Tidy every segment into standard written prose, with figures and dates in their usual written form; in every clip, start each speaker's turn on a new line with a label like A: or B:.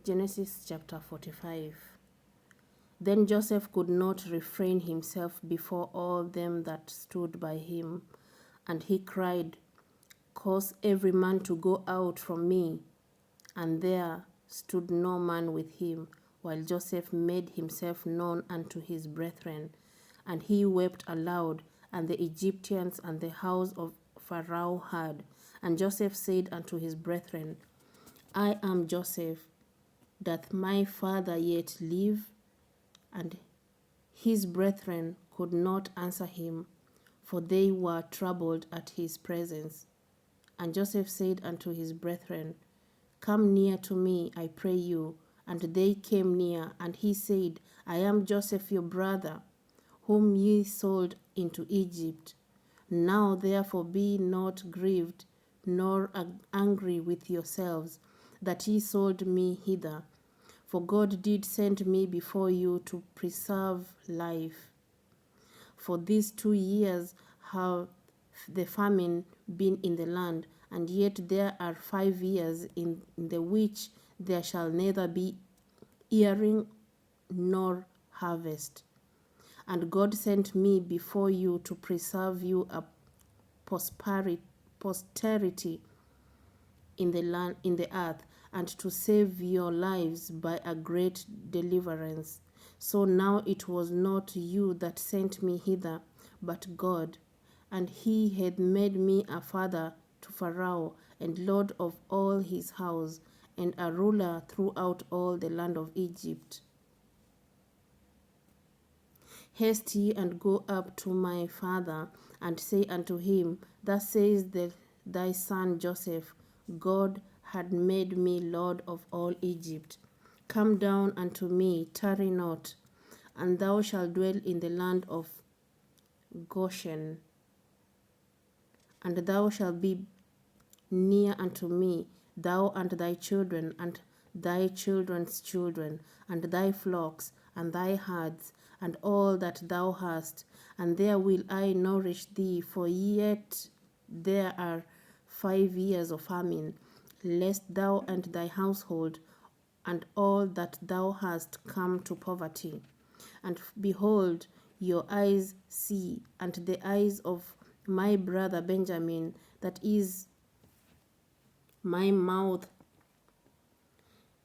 A: Genesis chapter 45. Then Joseph could not refrain himself before all them that stood by him, and he cried, Cause every man to go out from me. And there stood no man with him, while Joseph made himself known unto his brethren. And he wept aloud, and the Egyptians and the house of Pharaoh heard. And Joseph said unto his brethren, I am Joseph. Doth my father yet live? And his brethren could not answer him, for they were troubled at his presence. And Joseph said unto his brethren, Come near to me, I pray you. And they came near, and he said, I am Joseph your brother, whom ye sold into Egypt. Now therefore be not grieved, nor angry with yourselves, that ye sold me hither. For God did send me before you to preserve life. For these 2 years have the famine been in the land, and yet there are 5 years in the which there shall neither be earing nor harvest. And God sent me before you to preserve you a posterity in the land, in the earth, and to save your lives by a great deliverance. So now it was not you that sent me hither, but God. And he had made me a father to Pharaoh, and lord of all his house, and a ruler throughout all the land of Egypt. Haste ye and go up to my father, and say unto him, Thus says thy son Joseph, God had made me lord of all Egypt. Come down unto me, tarry not, and thou shalt dwell in the land of Goshen. And thou shalt be near unto me, thou and thy children, and thy children's children, and thy flocks, and thy herds, and all that thou hast, and there will I nourish thee, for yet there are 5 years of famine, lest thou and thy household and all that thou hast come to poverty. And behold, your eyes see, and the eyes of my brother Benjamin, that is my mouth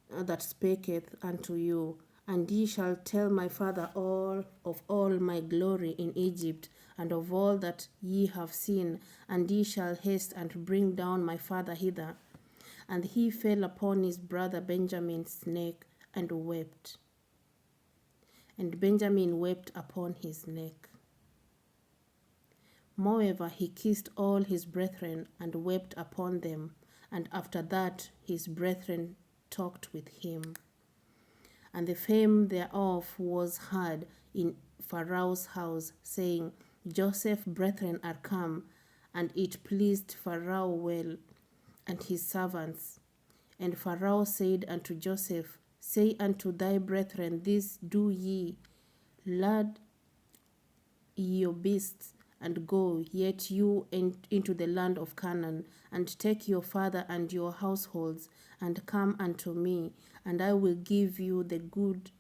A: that spaketh unto you. And ye shall tell my father all of all my glory in Egypt, and of all that ye have seen, and ye shall haste and bring down my father hither. And he fell upon his brother Benjamin's neck and wept. And Benjamin wept upon his neck. Moreover, he kissed all his brethren and wept upon them. And after that his brethren talked with him. And the fame thereof was heard in Pharaoh's house, saying, Joseph's brethren are come. And it pleased Pharaoh well, and his servants. And Pharaoh said unto Joseph, Say unto thy brethren, This do ye, lad your beasts, and go, yet you into the land of Canaan, and take your father and your households, and come unto me, and I will give you the good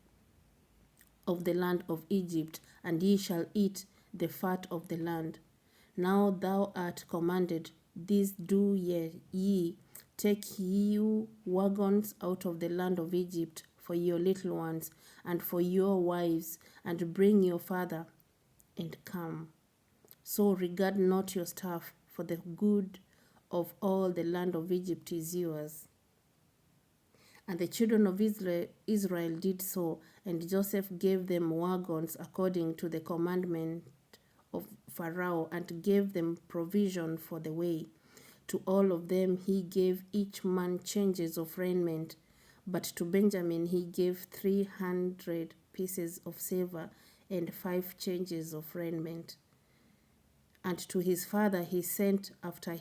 A: of the land of Egypt, and ye shall eat the fat of the land. Now thou art commanded, this do ye, take you wagons out of the land of Egypt for your little ones, and for your wives, and bring your father, and come. So regard not your staff, for the good of all the land of Egypt is yours. And the children of Israel did so, and Joseph gave them wagons according to the commandment of Pharaoh, and gave them provision for the way. To all of them he gave each man changes of raiment, but to Benjamin he gave 300 pieces of silver and 5 changes of raiment. And to his father he sent after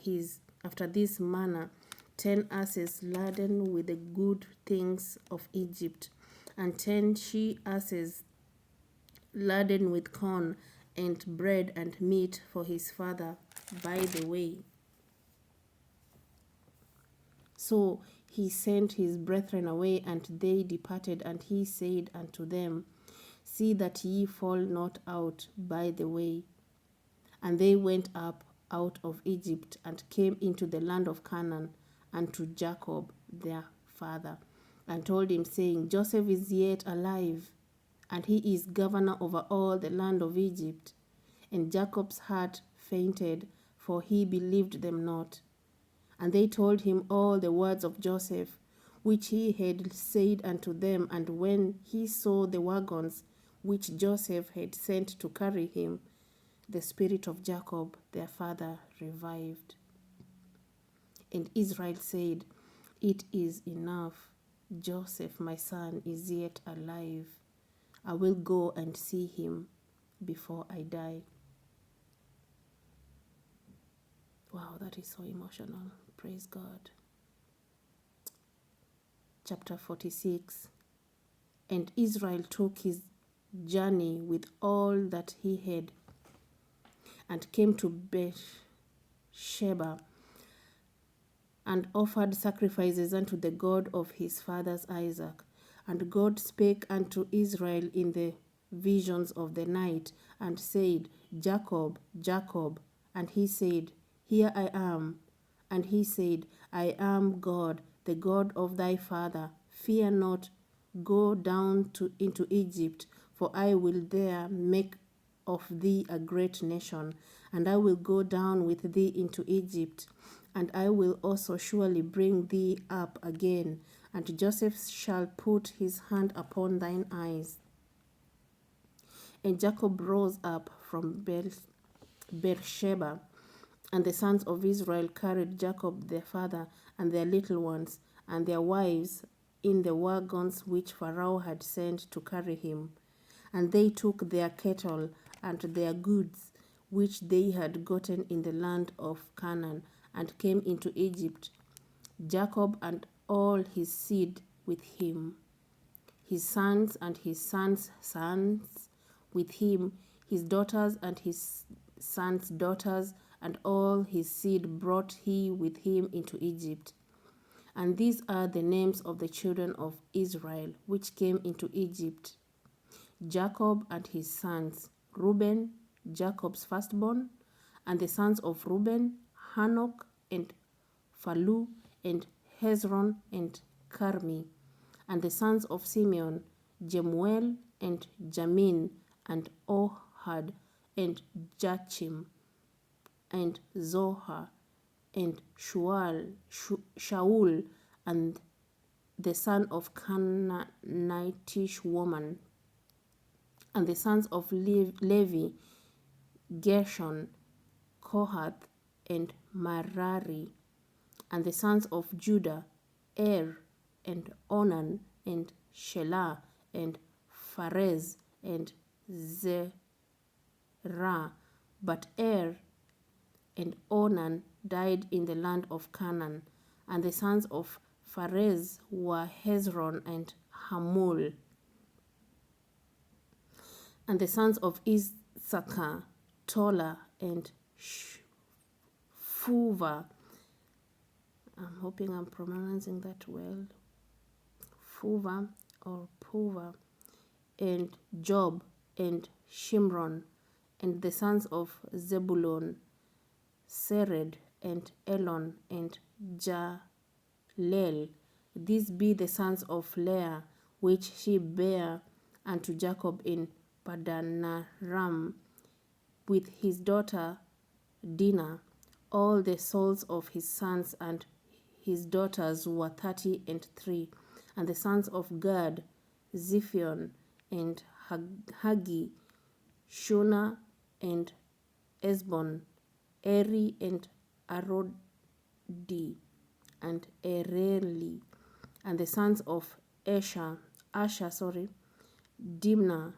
A: this manner 10 asses laden with the good things of Egypt, and 10 she-asses laden with corn and bread and meat for his father by the way. So he sent his brethren away, and they departed. And he said unto them, See that ye fall not out by the way. And they went up out of Egypt, and came into the land of Canaan, unto Jacob their father, and told him, saying, Joseph is yet alive, and he is governor over all the land of Egypt. And Jacob's heart fainted, for he believed them not. And they told him all the words of Joseph, which he had said unto them. And when he saw the wagons which Joseph had sent to carry him, the spirit of Jacob their father revived. And Israel said, It is enough. Joseph my son is yet alive. I will go and see him before I die. Wow, that is so emotional. Praise God. Chapter 46. And Israel took his journey with all that he had, and came to Beersheba, and offered sacrifices unto the God of his fathers Isaac. And God spake unto Israel in the visions of the night, and said, Jacob, Jacob. And he said, Here I am. And he said, I am God, the God of thy father. Fear not, go down into Egypt, for I will there make of thee a great nation. And I will go down with thee into Egypt, and I will also surely bring thee up again. And Joseph shall put his hand upon thine eyes. And Jacob rose up from Beersheba, and the sons of Israel carried Jacob their father, and their little ones, and their wives, in the wagons which Pharaoh had sent to carry him. And they took their cattle and their goods, which they had gotten in the land of Canaan, and came into Egypt, Jacob and all his seed with him, his sons and his sons' sons with him, his daughters and his sons' daughters, and all his seed brought he with him into Egypt. And these are the names of the children of Israel, which came into Egypt: Jacob and his sons, Reuben, Jacob's firstborn, and the sons of Reuben, Hanok, and Phalu, and Hezron, and Carmi, and the sons of Simeon, Jemuel, and Jamin, and Ohad, and Jachim, and Zohar, and Shaul, and the son of Canaanitish woman, and the sons of Levi, Gershon, Kohath, and Merari, and the sons of Judah, and Onan, and Shelah, and Pharez, and Zerah. But and Onan died in the land of Canaan, and the sons of Pharez were Hezron and Hamul. And the sons of Issachar, Tola, and Puvah. I'm hoping I'm pronouncing that well. Puvah or Puvah, and Job, and Shimron. And the sons of Zebulun, Sered, and Elon, and Jalel. These be the sons of Leah, which she bare unto Jacob in Padanaram, with his daughter Dinah. All the souls of his sons and his daughters were 33. And the sons of Gad, Ziphion, and Hagi, Shuna, and Esbon, Eri, and Arodi, and Ereli. And the sons of Asher, Jimna,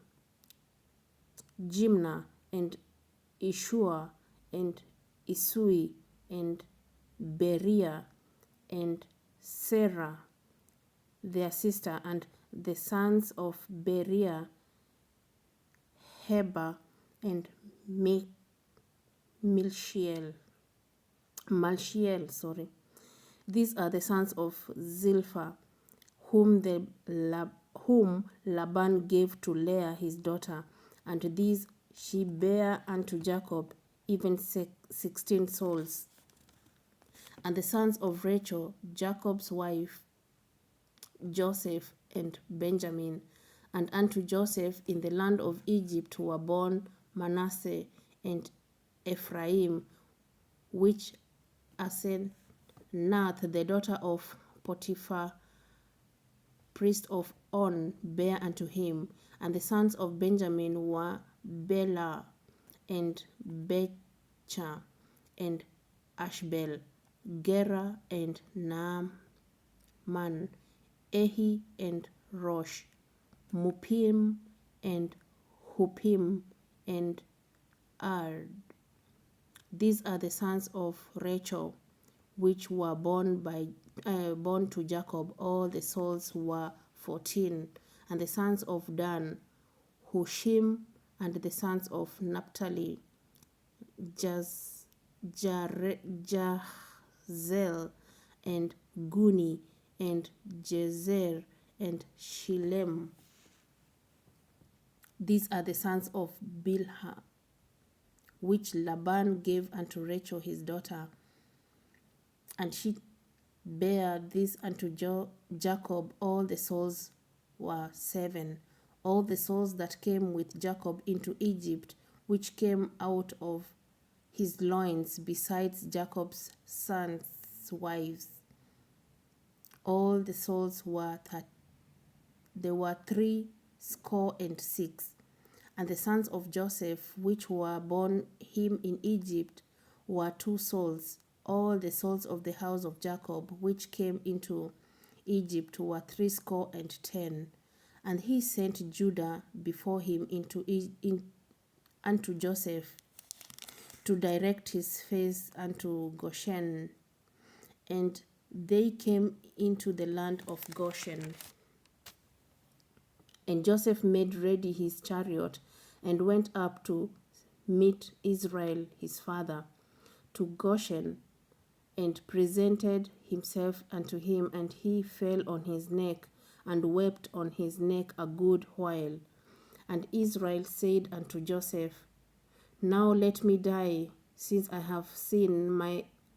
A: and Ishua, and Isui, and Beriah, and Sarah, their sister. And the sons of Beriah, Heber, and Malchiel. These are the sons of Zilpah, whom whom Laban gave to Leah his daughter, and these she bare unto Jacob, even 16 souls. And the sons of Rachel, Jacob's wife, Joseph and Benjamin. And unto Joseph in the land of Egypt were born Manasseh and Ephraim, which Asenath, the daughter of Potiphar, priest of On, bare unto him. And the sons of Benjamin were Bela and Becher and Ashbel, Gera and Naaman, Ehi and Rosh, Mupim and Hupim and Ard. These are the sons of Rachel, which were born to Jacob. All the souls were 14. And the sons of Dan, Hushim, and the sons of Naphtali, Jazel and Guni and Jezer and Shilem. These are the sons of Bilhah, which Laban gave unto Rachel his daughter. And she bare this unto Jacob. All the souls were 7. All the souls that came with Jacob into Egypt, which came out of his loins, besides Jacob's sons' wives. All the souls were 66. And the sons of Joseph, which were born him in Egypt, were 2 souls. All the souls of the house of Jacob, which came into Egypt, were 70. And he sent Judah before him unto Joseph, to direct his face unto Goshen. And they came into the land of Goshen. And Joseph made ready his chariot, and went up to meet Israel his father to Goshen, and presented himself unto him. And he fell on his neck, and wept on his neck a good while. And Israel said unto Joseph, Now let me die, since I have seen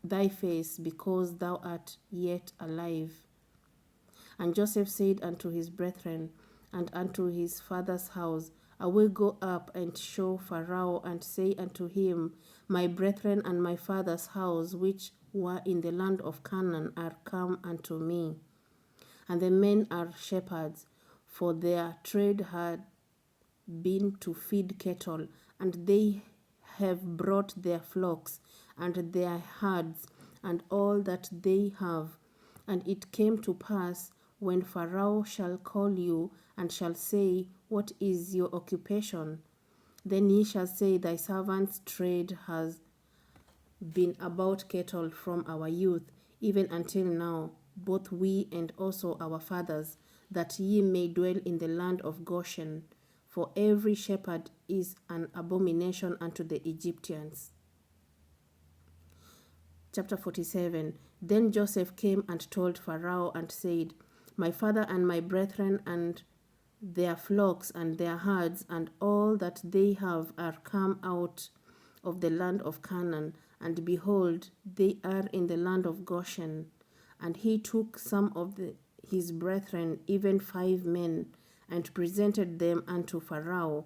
A: thy face, because thou art yet alive. And Joseph said unto his brethren, and unto his father's house, I will go up and show Pharaoh, and say unto him, My brethren and my father's house, which were in the land of Canaan, are come unto me. And the men are shepherds, for their trade had been to feed cattle, and they have brought their flocks and their herds and all that they have. And it came to pass, when Pharaoh shall call you, and shall say, What is your occupation? Then ye shall say, Thy servant's trade has been about cattle from our youth, even until now, both we and also our fathers, that ye may dwell in the land of Goshen. For every shepherd is an abomination unto the Egyptians. Chapter 47. Then Joseph came and told Pharaoh, and said, My father and my brethren and their flocks and their herds and all that they have are come out of the land of Canaan, and behold, they are in the land of Goshen. And he took some of his brethren, even 5 men, and presented them unto Pharaoh.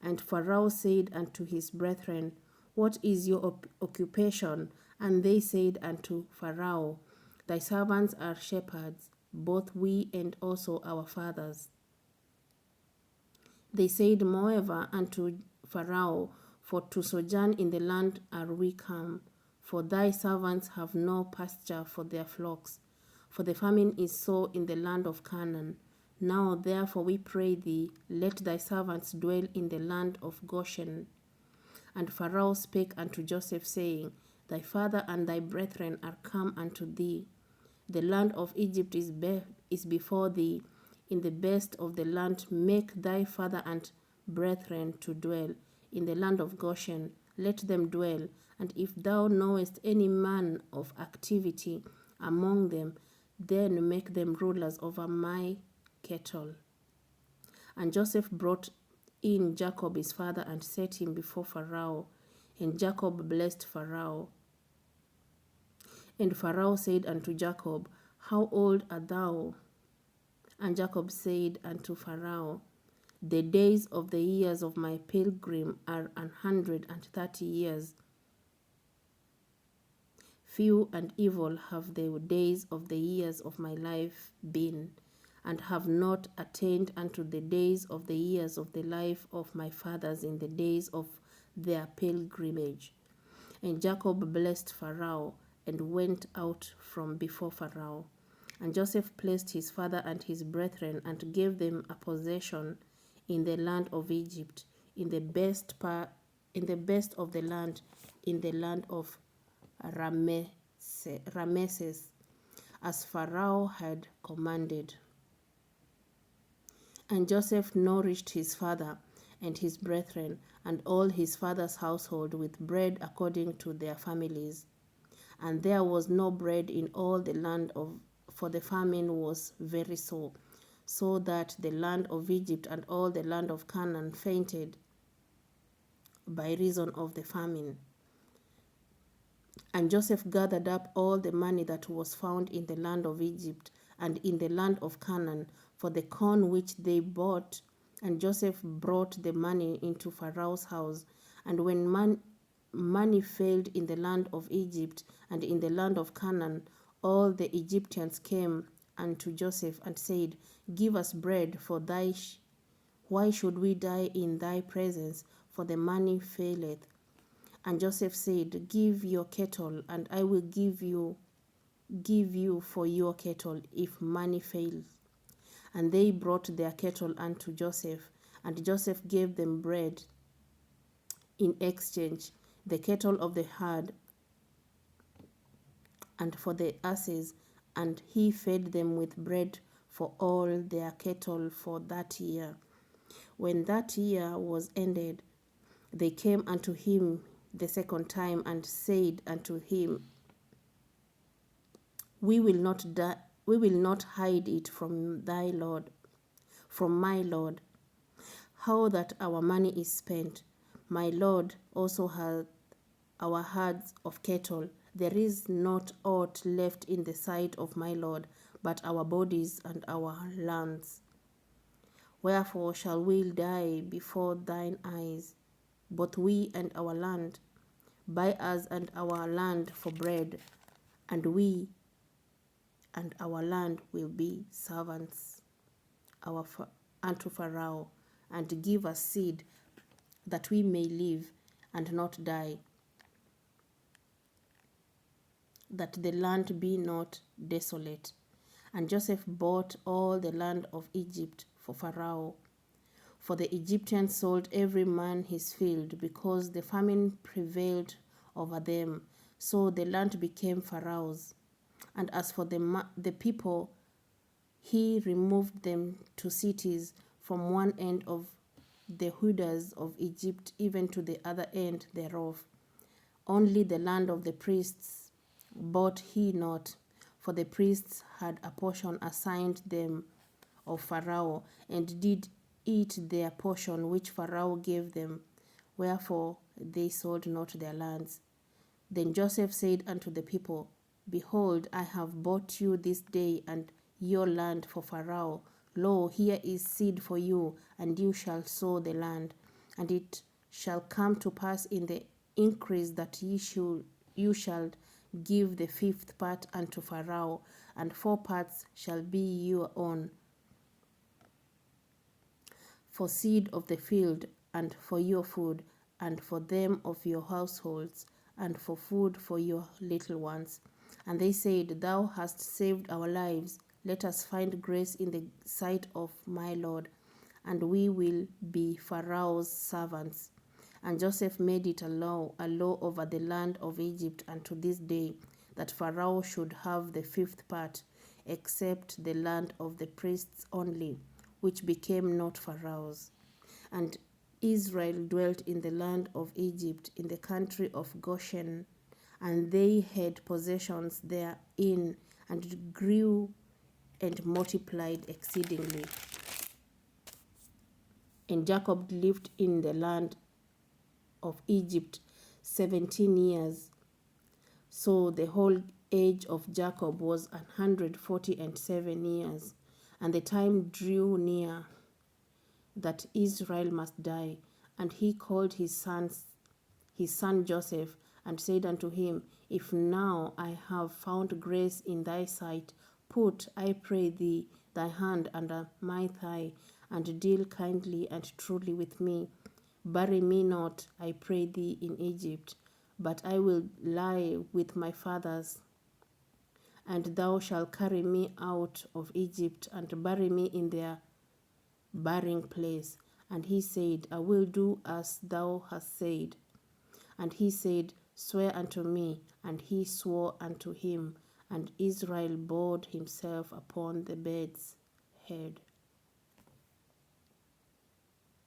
A: And Pharaoh said unto his brethren, What is your occupation? And they said unto Pharaoh, Thy servants are shepherds, both we and also our fathers. They said, Moreover, unto Pharaoh, For to sojourn in the land are we come, for thy servants have no pasture for their flocks, for the famine is sore in the land of Canaan. Now therefore we pray thee, let thy servants dwell in the land of Goshen. And Pharaoh spake unto Joseph, saying, Thy father and thy brethren are come unto thee. The land of Egypt is before thee. In the best of the land make thy father and brethren to dwell. In the land of Goshen let them dwell. And if thou knowest any man of activity, among them, then make them rulers over my cattle. And Joseph brought in Jacob his father and set him before Pharaoh. And Jacob blessed Pharaoh. And Pharaoh said unto Jacob, How old art thou? And Jacob said unto Pharaoh, The days of the years of my pilgrim are 130 years. Few and evil have the days of the years of my life been, and have not attained unto the days of the years of the life of my fathers in the days of their pilgrimage. And Jacob blessed Pharaoh, and went out from before Pharaoh. And Joseph placed his father and his brethren, and gave them a possession in the land of Egypt, in the best of the land, in the land of Rameses, as Pharaoh had commanded. And Joseph nourished his father and his brethren and all his father's household with bread according to their families. And there was no bread in all the land for the famine was very sore, so that the land of Egypt and all the land of Canaan fainted by reason of the famine. And Joseph gathered up all the money that was found in the land of Egypt and in the land of Canaan for the corn which they bought. And Joseph brought the money into Pharaoh's house. And when money failed in the land of Egypt and in the land of Canaan, all the Egyptians came unto Joseph and said, Give us bread, for why should we die in thy presence? For the money faileth. And Joseph said, Give your cattle, and I will give you for your cattle, if money fails. And they brought their cattle unto Joseph, and Joseph gave them bread in exchange, the cattle of the herd, and for the asses, and he fed them with bread for all their cattle for that year. When that year was ended, they came unto him the second time, and said unto him, We will not hide it from my lord, how that our money is spent. My lord also hath our herds of cattle. There is not aught left in the sight of my lord, but our bodies and our lands. Wherefore shall we die before thine eyes, both we and our land? Buy us and our land for bread, and we and our land will be servants unto Pharaoh, and give us seed, that we may live and not die, that the land be not desolate. And Joseph bought all the land of Egypt for Pharaoh, for the Egyptians sold every man his field, because the famine prevailed over them. So the land became Pharaoh's. And as for the people, he removed them to cities from one end of the Judas of Egypt even to the other end thereof. Only the land of the priests bought he not, for the priests had a portion assigned them of Pharaoh, and did eat their portion which Pharaoh gave them. Wherefore they sold not their lands. Then Joseph said unto the people, Behold, I have bought you this day and your land for Pharaoh. Lo, here is seed for you, and you shall sow the land. And it shall come to pass in the increase that you shall give the 5th part unto Pharaoh, and 4 parts shall be your own, for seed of the field, and for your food, and for them of your households, and for food for your little ones. And they said, Thou hast saved our lives. Let us find grace in the sight of my Lord, and we will be Pharaoh's servants. And Joseph made it a law over the land of Egypt unto this day, that Pharaoh should have the 5th part, except the land of the priests only, which became not Pharaoh's. And Israel dwelt in the land of Egypt, in the country of Goshen, and they had possessions therein, and it grew and multiplied exceedingly. And Jacob lived in the land of Egypt 17 years. So the whole age of Jacob was 147 years. And the time drew near that Israel must die. And he called his son Joseph, and said unto him, If now I have found grace in thy sight, put, I pray thee, thy hand under my thigh, and deal kindly and truly with me. Bury me not, I pray thee, in Egypt, but I will lie with my fathers. And thou shalt carry me out of Egypt, and bury me in their burying place. And he said, I will do as thou hast said. And he said, Swear unto me. And he swore unto him. And Israel bowed himself upon the bed's head.